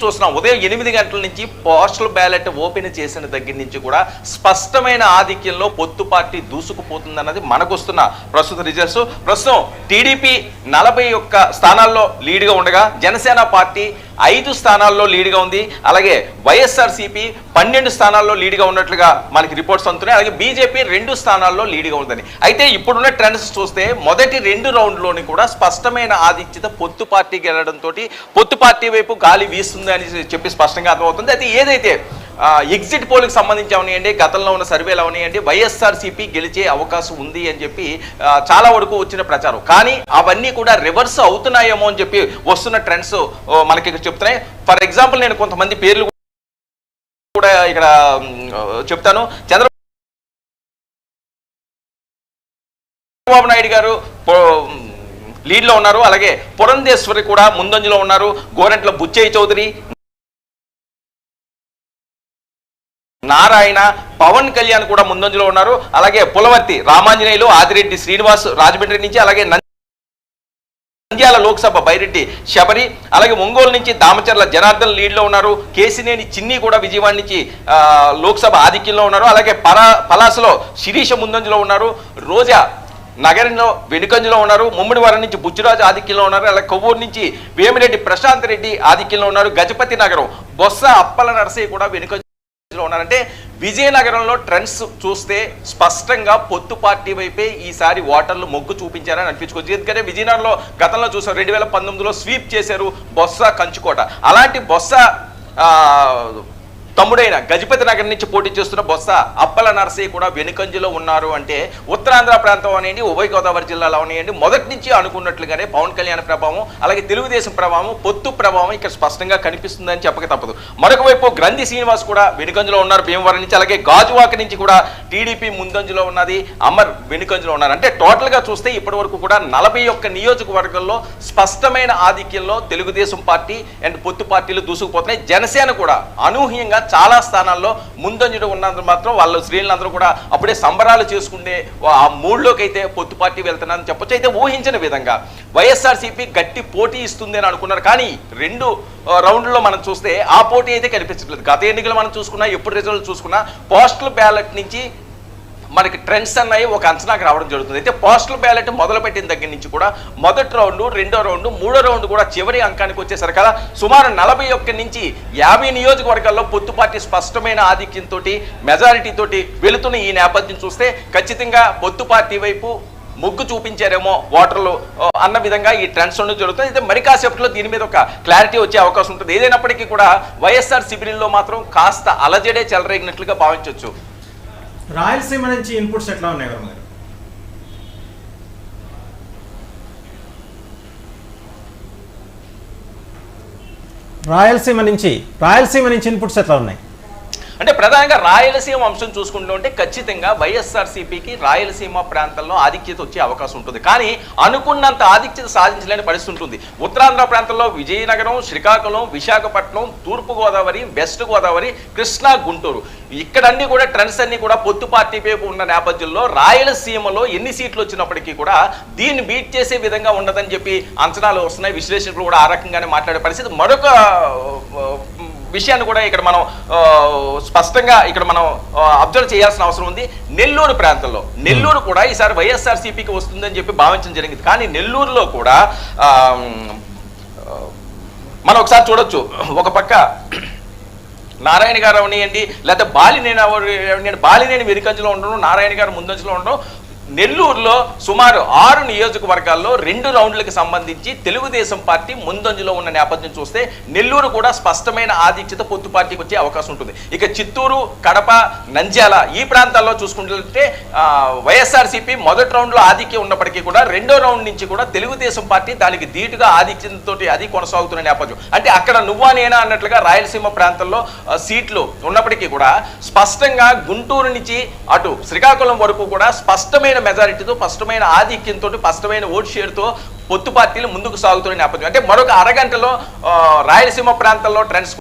చూస్తున్నాం ఉదయం 8 గంటల నుంచి పోస్టల్ బ్యాలెట్ ఓపెన్ చేసిన దగ్గర నుంచి కూడా స్పష్టమైన ఆధిక్యంలో పొత్తు పార్టీ దూసుకుపోతుందన్నది మనకు వస్తున్న ప్రస్తుత రిజల్ట్స్. ప్రస్తుతం టీడీపీ 41 స్థానాల్లో లీడ్గా ఉండగా జనసేన పార్టీ 5 స్థానాల్లో లీడ్గా ఉంది. అలాగే వైఎస్ఆర్సీపీ 12 స్థానాల్లో లీడ్గా ఉన్నట్లుగా మనకి రిపోర్ట్స్ అందుతున్నాయి. అలాగే బీజేపీ 2 స్థానాల్లో లీడ్గా ఉందని. అయితే ఇప్పుడున్న ట్రెండ్స్ చూస్తే మొదటి 2 రౌండ్లోని కూడా స్పష్టమైన ఆధిక్యత పొత్తు పార్టీ గెలవడంతో పొత్తు పార్టీ వైపు గాలి వీస్తుంది అని చెప్పి స్పష్టంగా అర్థమవుతుంది. అయితే ఏదైతే ఎగ్జిట్ పోల్కి సంబంధించి అవనియండి, గతంలో ఉన్న సర్వేలు అవనియండి, వైఎస్ఆర్సీపీ గెలిచే అవకాశం ఉంది అని చెప్పి చాలా వరకు వచ్చిన ప్రచారం. కానీ అవన్నీ కూడా రివర్స్ అవుతున్నాయేమో అని చెప్పి వస్తున్న ట్రెండ్స్ మనకి చెప్తున్నాయి. ఫర్ ఎగ్జాంపుల్ నేను కొంతమంది పేర్లు కూడా ఇక్కడ చెప్తాను. చంద్రబాబు నాయుడు గారు లీడ్లో ఉన్నారు. అలాగే పురంధేశ్వరి కూడా ముందంజలో ఉన్నారు. గోరంట్ల బుచ్చయ్య చౌదరి, నారాయణ, పవన్ కళ్యాణ్ కూడా ముందంజలో ఉన్నారు. అలాగే పులవర్తి రామాంజనేయులు, ఆదిరెడ్డి శ్రీనివాస్ రాజమండ్రి నుంచి, అలాగే నంద్యాల లోక్సభ బైరెడ్డి శబరి, అలాగే ఒంగోలు నుంచి దామచర్ల జనార్దన్ లీడ్లో ఉన్నారు. కేసినేని చిన్ని కూడా విజయవాడ నుంచి లోక్సభ ఆధిక్యంలో ఉన్నారు. అలాగే పలాసలో శిరీష ముందంజలో ఉన్నారు. రోజా నగరంలో వెనుకంజలో ఉన్నారు. ముమ్మిడివరం నుంచి బుచ్చిరాజు ఆధిక్యంలో ఉన్నారు. అలాగే కొవ్వూరు నుంచి వేమిరెడ్డి ప్రశాంత్ రెడ్డి ఆధిక్యంలో ఉన్నారు. గజపతి నగరం బొత్స అప్పల నరసయ్య కూడా వెనుకంజలో ఉన్నారంటే విజయనగరంలో ట్రెండ్స్ చూస్తే స్పష్టంగా పొత్తు పార్టీ వైపే ఈసారి ఓటర్లు మొగ్గు చూపించారని అనిపించుకోవచ్చు. ఎందుకంటే విజయనగరంలో గతంలో చూసారు, 2019లో స్వీప్ చేశారు బొత్స కంచుకోట. అలాంటి బొత్స తమ్ముడైన గజపతి నగర్ నుంచి పోటీ చేస్తున్న బొత్స అప్పల నరసయ్య కూడా వెనుకంజలో ఉన్నారు. అంటే ఉత్తరాంధ్ర ప్రాంతం అనేయండి, ఉభయ గోదావరి జిల్లాలో అనేయండి, మొదటి నుంచి అనుకున్నట్లుగానే పవన్ కళ్యాణ్ ప్రభావం, అలాగే తెలుగుదేశం ప్రభావం, పొత్తు ప్రభావం ఇక్కడ స్పష్టంగా కనిపిస్తుందని చెప్పక తప్పదు. మరొక వైపు గ్రంథి శ్రీనివాస్ కూడా వెనుకంజలో ఉన్నారు భీమవరం నుంచి. అలాగే గాజువాక నుంచి కూడా టీడీపీ ముందంజలో ఉన్నది, అమర్ వెనుకంజలో ఉన్నారు. అంటే టోటల్గా చూస్తే ఇప్పటి వరకు కూడా 41 నియోజకవర్గంలో స్పష్టమైన ఆధిక్యంలో తెలుగుదేశం పార్టీ అండ్ పొత్తు పార్టీలు దూసుకుపోతున్నాయి. జనసేన కూడా అనూహ్యంగా చాలా స్థానాల్లో ముందంజలో ఉన్నందుకు మాత్రం వాళ్ళ శ్రేణులందరూ కూడా అప్పుడే సంబరాలు చేసుకుంటే ఆ మూడ్లోకి అయితే పొత్తు పార్టీ వెళ్తున్నారని చెప్పొచ్చు. అయితే ఊహించిన విధంగా వైఎస్ఆర్సీపీ గట్టి పోటీ ఇస్తుంది అని అనుకున్నారు. కానీ 2 రౌండ్లో మనం చూస్తే ఆ పోటీ అయితే కనిపించట్లేదు. గత ఎన్నికలు మనం చూసుకున్నా, ఎప్పుడు రిజల్ట్ చూసుకున్నా పోస్టల్ బ్యాలెట్ నుంచి మనకి ట్రెండ్స్ అన్నాయి ఒక అంచనాకు రావడం జరుగుతుంది. అయితే పోస్టల్ బ్యాలెట్ మొదలుపెట్టిన దగ్గర నుంచి కూడా మొదటి రౌండ్, 2వ రౌండ్, 3వ రౌండ్ కూడా చివరి అంకానికి వచ్చేసరికల్లా సుమారు 41 నుంచి 50 నియోజకవర్గాల్లో పొత్తు పార్టీ స్పష్టమైన ఆధిక్యంతో మెజారిటీ తోటి వెళుతున్న ఈ నేపథ్యం చూస్తే ఖచ్చితంగా పొత్తు పార్టీ వైపు మొగ్గు చూపించారేమో ఓటర్లు అన్న విధంగా ఈ ట్రెండ్స్ ఉండడం జరుగుతుంది. అయితే మరి కాసేపట్లో దీని మీద ఒక క్లారిటీ వచ్చే అవకాశం ఉంటుంది. ఏదైనప్పటికీ కూడా వైఎస్ఆర్ శిబిరంలో మాత్రం కాస్త అలజడే చెలరేగినట్లుగా భావించవచ్చు. రాయలసీమ నుంచి ఇన్పుట్స్ ఎట్లా ఉన్నాయి గారు? రాయలసీమ నుంచి ఇన్పుట్స్ ఎట్లా ఉన్నాయి అంటే ప్రధానంగా రాయలసీమ అంశం చూసుకుంటూ ఉంటే ఖచ్చితంగా వైఎస్ఆర్సీపీకి రాయలసీమ ప్రాంతంలో ఆధిక్యత వచ్చే అవకాశం ఉంటుంది. కానీ అనుకున్నంత ఆధిక్యత సాధించలేని పరిస్థితి ఉంటుంది. ఉత్తరాంధ్ర ప్రాంతంలో విజయనగరం, శ్రీకాకుళం, విశాఖపట్నం, తూర్పుగోదావరి, వెస్ట్ గోదావరి, కృష్ణా, గుంటూరు ఇక్కడన్నీ కూడా ట్రెండ్స్ అన్ని కూడా పొత్తు పార్టీ వైపు ఉన్న నేపథ్యంలో రాయలసీమలో ఎన్ని సీట్లు వచ్చినప్పటికీ కూడా దీన్ని బీట్ చేసే విధంగా ఉండదని చెప్పి అంచనాలు వస్తున్నాయి. విశ్లేషకులు కూడా ఆ రకంగానే మాట్లాడే పరిస్థితి. మరొక విషయాన్ని కూడా ఇక్కడ మనం స్పష్టంగా అబ్జర్వ్ చేయాల్సిన అవసరం ఉంది. నెల్లూరు ప్రాంతంలో నెల్లూరు కూడా ఈసారి వైఎస్ఆర్సీపీకి వస్తుందని చెప్పి భావించడం జరిగింది. కానీ నెల్లూరులో కూడా మనం ఒకసారి చూడొచ్చు. ఒక పక్క నారాయణ గారు అవనియండి, లేకపోతే బాలినేని వెనుకంజలో ఉండడం, నారాయణ గారు ముందంజలో ఉండడం. నెల్లూరులో సుమారు 6 నియోజకవర్గాల్లో 2 రౌండ్లకు సంబంధించి తెలుగుదేశం పార్టీ ముందంజలో ఉన్న నేపథ్యం చూస్తే నెల్లూరు కూడా స్పష్టమైన ఆధిక్యత పొత్తు పార్టీకి వచ్చే అవకాశం ఉంటుంది. ఇక చిత్తూరు, కడప, నంద్యాల ఈ ప్రాంతాల్లో చూసుకుంటే వైఎస్ఆర్సీపీ మొదటి రౌండ్లో ఆధిక్యం ఉన్నప్పటికీ కూడా 2వ రౌండ్ నుంచి కూడా తెలుగుదేశం పార్టీ దానికి ధీటుగా ఆధిక్యంతో అది కొనసాగుతున్న నేపథ్యం. అంటే అక్కడ నువ్వా నేనా అన్నట్లుగా రాయలసీమ ప్రాంతంలో సీట్లు ఉన్నప్పటికీ కూడా స్పష్టంగా గుంటూరు నుంచి అటు శ్రీకాకుళం వరకు కూడా స్పష్టమైన మెజారిటీతో, స్పష్టమైన ఆధిక్యంతో, స్పష్టమైన ఓట్ షేర్తో పొత్తు పార్టీలు ముందుకు సాగుతున్న నేపథ్యం. అంటే మరొక అరగంటలో రాయలసీమ ప్రాంతంలో ట్రెండ్స్